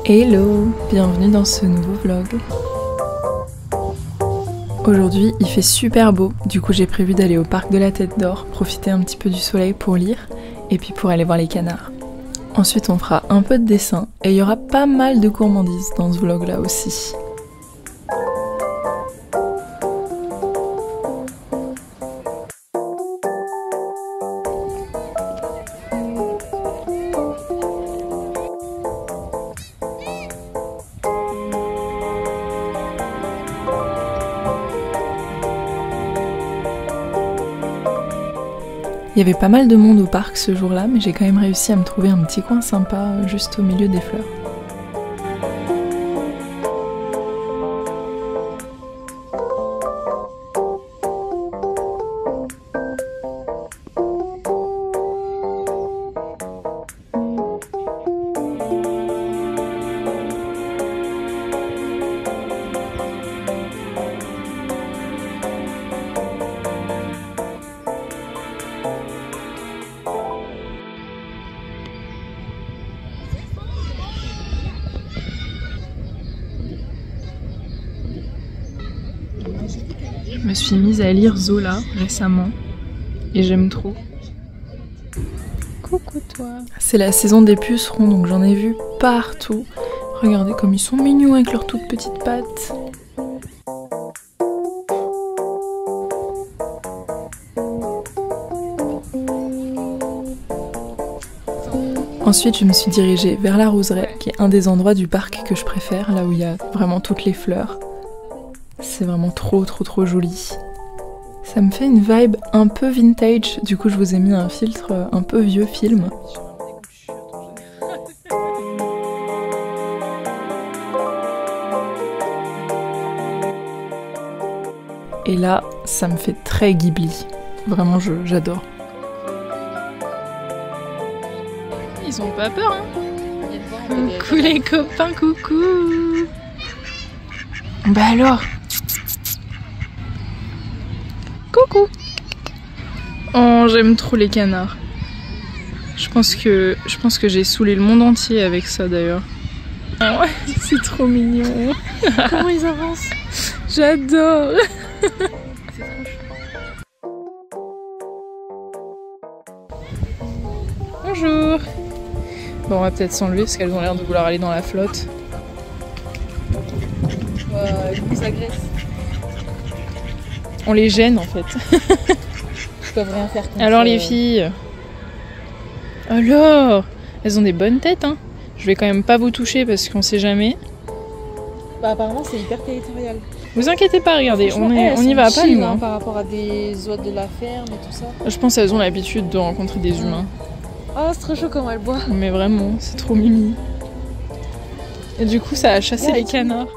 Hello, bienvenue dans ce nouveau vlog. Aujourd'hui il fait super beau, du coup j'ai prévu d'aller au parc de la Tête d'Or, profiter un petit peu du soleil pour lire et puis pour aller voir les canards. Ensuite on fera un peu de dessin et il y aura pas mal de gourmandises dans ce vlog là aussi. Il y avait pas mal de monde au parc ce jour-là, mais j'ai quand même réussi à me trouver un petit coin sympa juste au milieu des fleurs. Je me suis mise à lire Zola récemment et j'aime trop. Coucou toi. C'est la saison des pucerons donc j'en ai vu partout. Regardez comme ils sont mignons avec leurs toutes petites pattes. Ensuite je me suis dirigée vers la roseraie qui est un des endroits du parc que je préfère, là où il y a vraiment toutes les fleurs. C'est vraiment trop joli. Ça me fait une vibe un peu vintage, du coup je vous ai mis un filtre un peu vieux film. Et là, ça me fait très Ghibli. Vraiment, j'adore. Ils ont pas peur, hein? Coucou les copains, coucou! Bah alors! Coucou! Oh, j'aime trop les canards. Je pense que j'ai saoulé le monde entier avec ça d'ailleurs. Oh, c'est trop mignon. Comment ils avancent? J'adore. Bonjour. Bon, on va peut-être s'enlever parce qu'elles ont l'air de vouloir aller dans la flotte. Elles nous agressent. On les gêne en fait. Ils peuvent rien faire contre. Alors les filles. Alors, elles ont des bonnes têtes hein. Je vais quand même pas vous toucher parce qu'on sait jamais. Bah apparemment c'est hyper territorial. Vous inquiétez pas, regardez, on y va pas nous. Hein, par rapport à des autres de la ferme et tout ça. Je pense qu'elles ont l'habitude de rencontrer des humains. Oh c'est trop chaud comment elles boivent. Mais vraiment, c'est trop mimi. Et du coup ça a chassé les canards.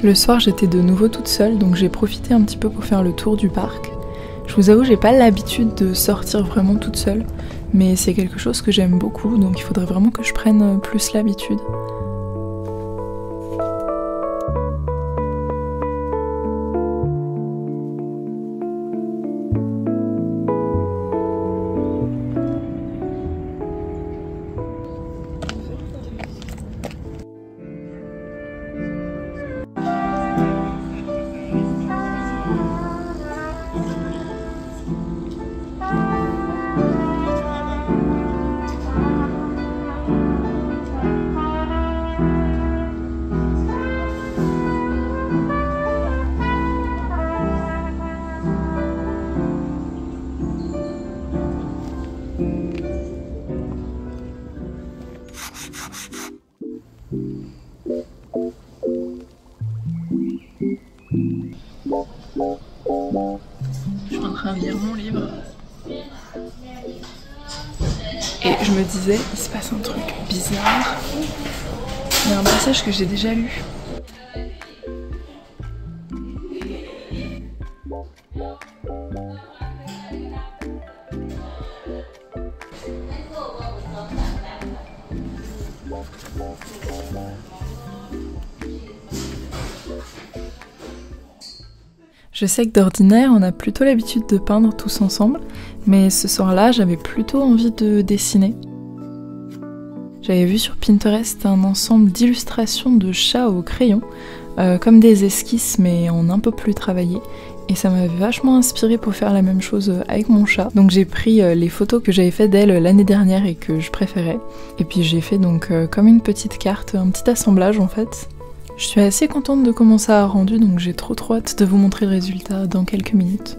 Le soir j'étais de nouveau toute seule donc j'ai profité un petit peu pour faire le tour du parc. Je vous avoue j'ai pas l'habitude de sortir vraiment toute seule mais c'est quelque chose que j'aime beaucoup donc il faudrait vraiment que je prenne plus l'habitude. Je suis en train de lire mon livre. Et je me disais, il se passe un truc bizarre. Il y a un passage que j'ai déjà lu. Je sais que d'ordinaire, on a plutôt l'habitude de peindre tous ensemble, mais ce soir-là, j'avais plutôt envie de dessiner. J'avais vu sur Pinterest un ensemble d'illustrations de chats au crayon, comme des esquisses mais en un peu plus travaillé, et ça m'avait vachement inspirée pour faire la même chose avec mon chat. Donc j'ai pris les photos que j'avais faites d'elle l'année dernière et que je préférais, et puis j'ai fait donc comme une petite carte, un petit assemblage en fait. Je suis assez contente de comment ça a rendu, donc j'ai trop hâte de vous montrer le résultat dans quelques minutes.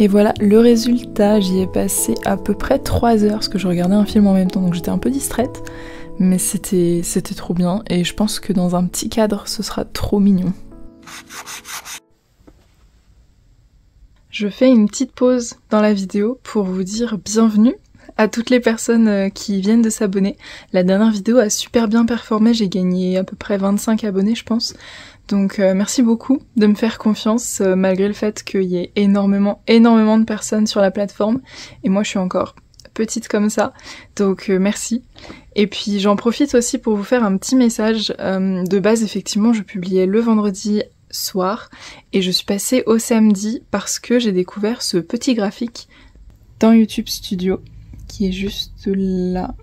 Et voilà le résultat, j'y ai passé à peu près 3 heures parce que je regardais un film en même temps donc j'étais un peu distraite, mais c'était trop bien et je pense que dans un petit cadre ce sera trop mignon. Je fais une petite pause dans la vidéo pour vous dire bienvenue à toutes les personnes qui viennent de s'abonner. La dernière vidéo a super bien performé, j'ai gagné à peu près 25 abonnés je pense. Donc merci beaucoup de me faire confiance malgré le fait qu'il y ait énormément de personnes sur la plateforme et moi je suis encore petite comme ça, donc merci. Et puis j'en profite aussi pour vous faire un petit message. De base effectivement je publiais le vendredi soir et je suis passée au samedi parce que j'ai découvert ce petit graphique dans YouTube Studio qui est juste là,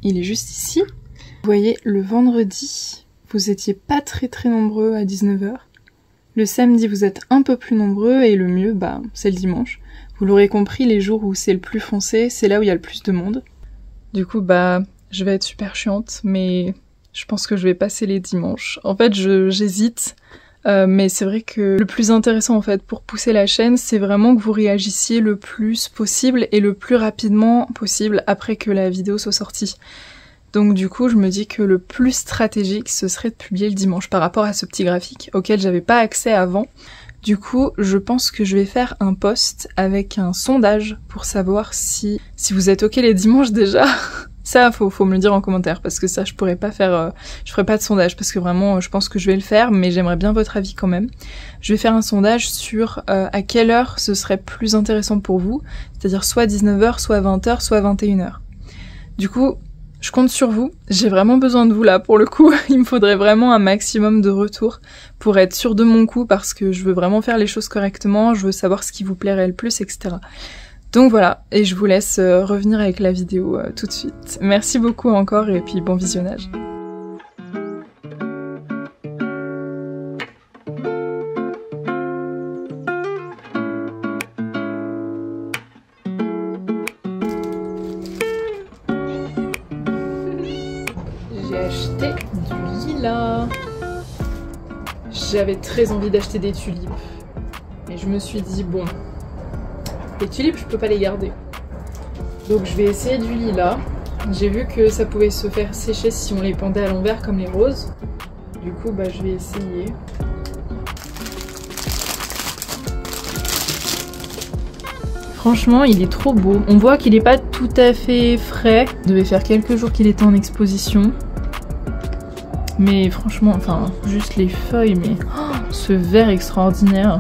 il est juste ici. Vous voyez le vendredi vous étiez pas très nombreux à 19h Le samedi, vous êtes un peu plus nombreux et le mieux, bah, c'est le dimanche. Vous l'aurez compris, les jours où c'est le plus foncé, c'est là où il y a le plus de monde. Du coup, bah, je vais être super chiante, mais je pense que je vais passer les dimanches. En fait, j'hésite, mais c'est vrai que le plus intéressant, en fait, pour pousser la chaîne, c'est vraiment que vous réagissiez le plus possible et le plus rapidement possible après que la vidéo soit sortie. Donc du coup, je me dis que le plus stratégique, ce serait de publier le dimanche par rapport à ce petit graphique auquel j'avais pas accès avant. Du coup, je pense que je vais faire un post avec un sondage pour savoir si vous êtes ok les dimanches déjà. Ça, faut me le dire en commentaire parce que ça, je pourrais pas faire, je ferai pas de sondage parce que vraiment, je pense que je vais le faire, mais j'aimerais bien votre avis quand même. Je vais faire un sondage sur à quelle heure ce serait plus intéressant pour vous, c'est-à-dire soit 19h, soit 20h, soit 21h. Du coup, je compte sur vous, j'ai vraiment besoin de vous là pour le coup, il me faudrait vraiment un maximum de retours pour être sûre de mon coup parce que je veux vraiment faire les choses correctement, je veux savoir ce qui vous plairait le plus, etc. Donc voilà, et je vous laisse revenir avec la vidéo tout de suite. Merci beaucoup encore et puis bon visionnage. J'ai acheté du lilas. J'avais très envie d'acheter des tulipes. Et je me suis dit, bon, les tulipes, je peux pas les garder. Donc je vais essayer du lilas. J'ai vu que ça pouvait se faire sécher si on les pendait à l'envers comme les roses. Du coup, bah, je vais essayer. Franchement, il est trop beau. On voit qu'il est pas tout à fait frais. Il devait faire quelques jours qu'il était en exposition. Mais franchement, enfin, juste les feuilles, mais oh, ce vert extraordinaire.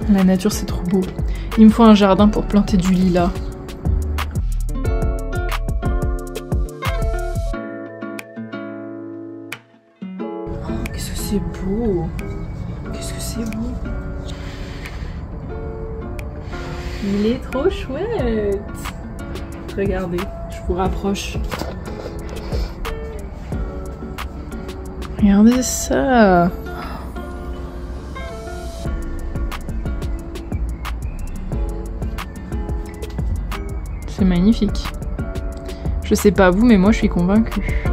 La nature, c'est trop beau. Il me faut un jardin pour planter du lilas. Oh, qu'est-ce que c'est beau! Qu'est-ce que c'est beau! Il est trop chouette! Regardez, je vous rapproche. Regardez ça! C'est magnifique. Je sais pas vous, mais moi je suis convaincue.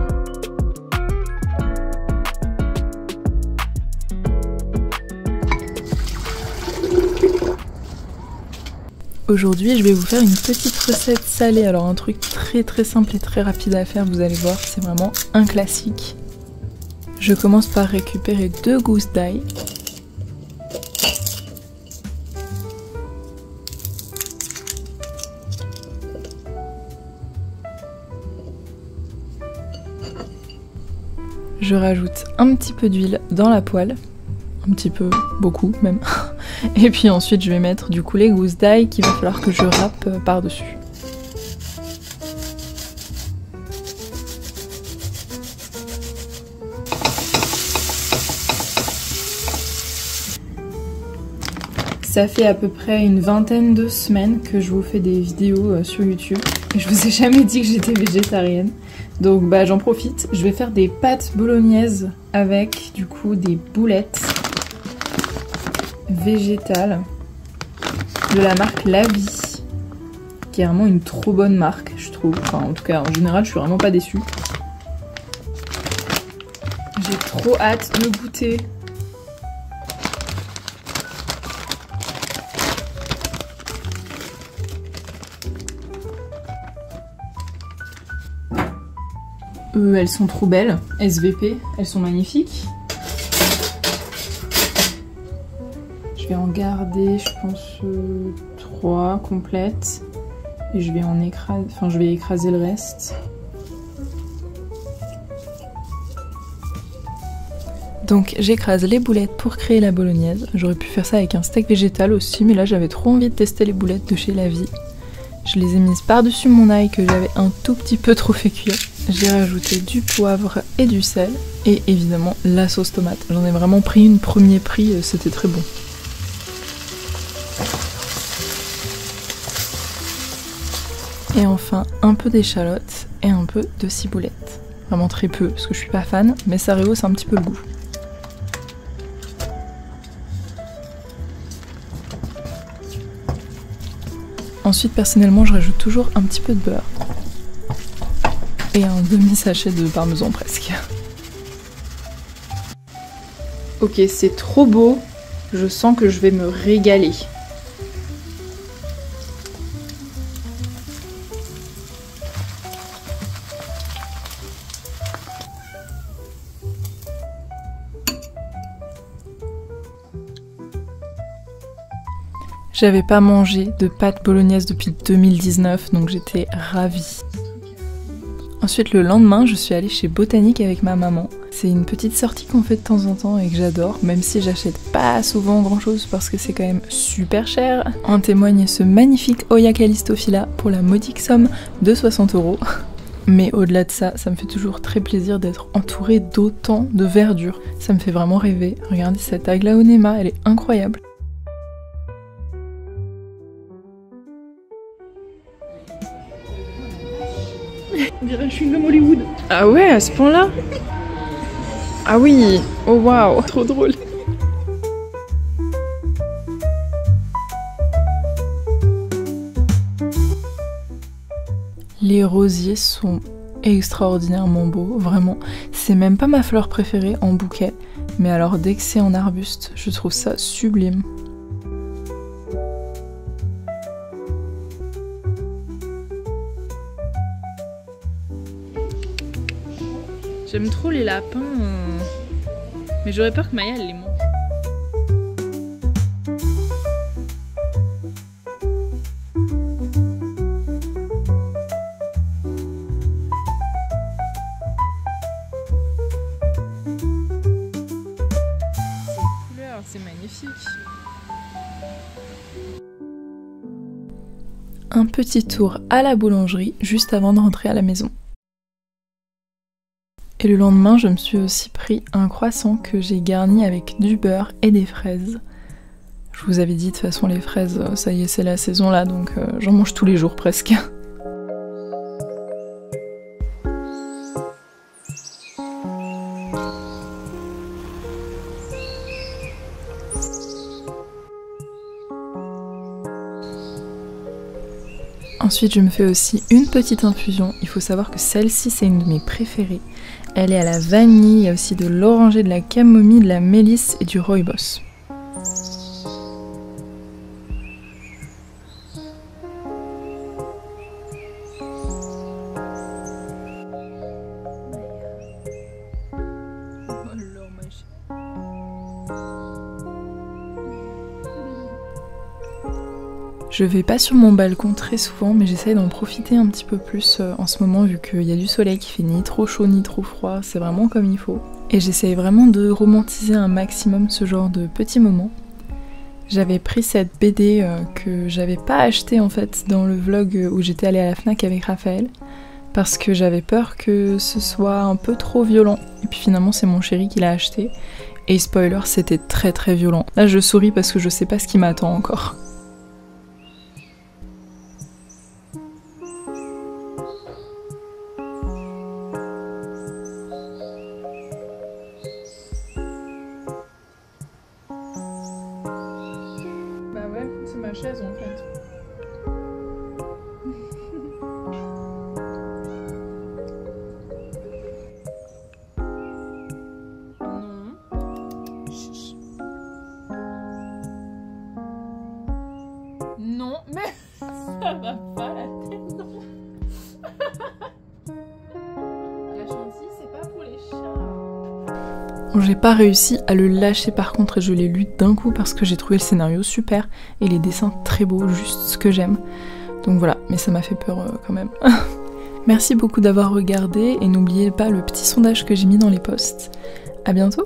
Aujourd'hui, je vais vous faire une petite recette salée. Alors un truc très simple et très rapide à faire, vous allez voir, c'est vraiment un classique. Je commence par récupérer 2 gousses d'ail. Je rajoute un petit peu d'huile dans la poêle, un petit peu, beaucoup même. Et puis ensuite je vais mettre du coup les gousses d'ail qu'il va falloir que je râpe par-dessus. Ça fait à peu près une vingtaine de semaines que je vous fais des vidéos sur YouTube et je vous ai jamais dit que j'étais végétarienne. Donc bah j'en profite, je vais faire des pâtes bolognaises avec du coup des boulettes végétales de la marque La Vie, qui est vraiment une trop bonne marque je trouve. Enfin en tout cas en général je suis vraiment pas déçue. J'ai trop hâte de goûter. Elles sont trop belles, SVP, elles sont magnifiques. Je vais en garder, je pense, 3 complètes. Et je vais en écraser, enfin je vais écraser le reste. Donc j'écrase les boulettes pour créer la bolognaise. J'aurais pu faire ça avec un steak végétal aussi, mais là j'avais trop envie de tester les boulettes de chez La Vie. Je les ai mises par-dessus mon ail que j'avais un tout petit peu trop fait cuire. J'ai rajouté du poivre et du sel et évidemment la sauce tomate. J'en ai vraiment pris une premier prix, c'était très bon. Et enfin un peu d'échalote et un peu de ciboulette. Vraiment très peu parce que je suis pas fan, mais ça rehausse un petit peu le goût. Ensuite, personnellement, je rajoute toujours un petit peu de beurre. Et un demi-sachet de parmesan presque. Ok, c'est trop beau. Je sens que je vais me régaler. J'avais pas mangé de pâtes bolognaise depuis 2019, donc j'étais ravie. Ensuite, le lendemain, je suis allée chez Botanique avec ma maman. C'est une petite sortie qu'on fait de temps en temps et que j'adore, même si j'achète pas souvent grand chose parce que c'est quand même super cher. En témoigne ce magnifique Hoya Callistophila pour la modique somme de 60 €. Mais au-delà de ça, ça me fait toujours très plaisir d'être entourée d'autant de verdure. Ça me fait vraiment rêver. Regardez cette aglaonema, elle est incroyable. On dirait un chewing-gum Hollywood. Ah ouais, à ce point-là? Ah oui. Oh waouh, trop drôle. Les rosiers sont extraordinairement beaux, vraiment. C'est même pas ma fleur préférée en bouquet, mais alors dès que c'est en arbuste, je trouve ça sublime. J'aime trop les lapins, mais j'aurais peur que Maya elle les mange. Ces couleurs, c'est magnifique. Un petit tour à la boulangerie juste avant de rentrer à la maison. Et le lendemain, je me suis aussi pris un croissant que j'ai garni avec du beurre et des fraises. Je vous avais dit, de toute façon, les fraises, ça y est, c'est la saison là, donc j'en mange tous les jours presque. Ensuite, je me fais aussi une petite infusion. Il faut savoir que celle-ci, c'est une de mes préférées. Elle est à la vanille, il y a aussi de l'oranger, de la camomille, de la mélisse et du rooibos. Je vais pas sur mon balcon très souvent, mais j'essaye d'en profiter un petit peu plus en ce moment vu qu'il y a du soleil qui fait ni trop chaud ni trop froid, c'est vraiment comme il faut. Et j'essaye vraiment de romantiser un maximum ce genre de petits moments. J'avais pris cette BD que j'avais pas achetée en fait dans le vlog où j'étais allée à la Fnac avec Raphaël, parce que j'avais peur que ce soit un peu trop violent. Et puis finalement c'est mon chéri qui l'a acheté, et spoiler, c'était très très violent. Là je souris parce que je sais pas ce qui m'attend encore. C'est ma chaise en fait. Non, mais ça va pas la tête, non. La chantilly, c'est pas pour les chats. J'ai pas réussi à le lâcher par contre et je l'ai lu d'un coup parce que j'ai trouvé le scénario super et les dessins très beaux, juste ce que j'aime. Donc voilà, mais ça m'a fait peur quand même. Merci beaucoup d'avoir regardé et n'oubliez pas le petit sondage que j'ai mis dans les posts. À bientôt!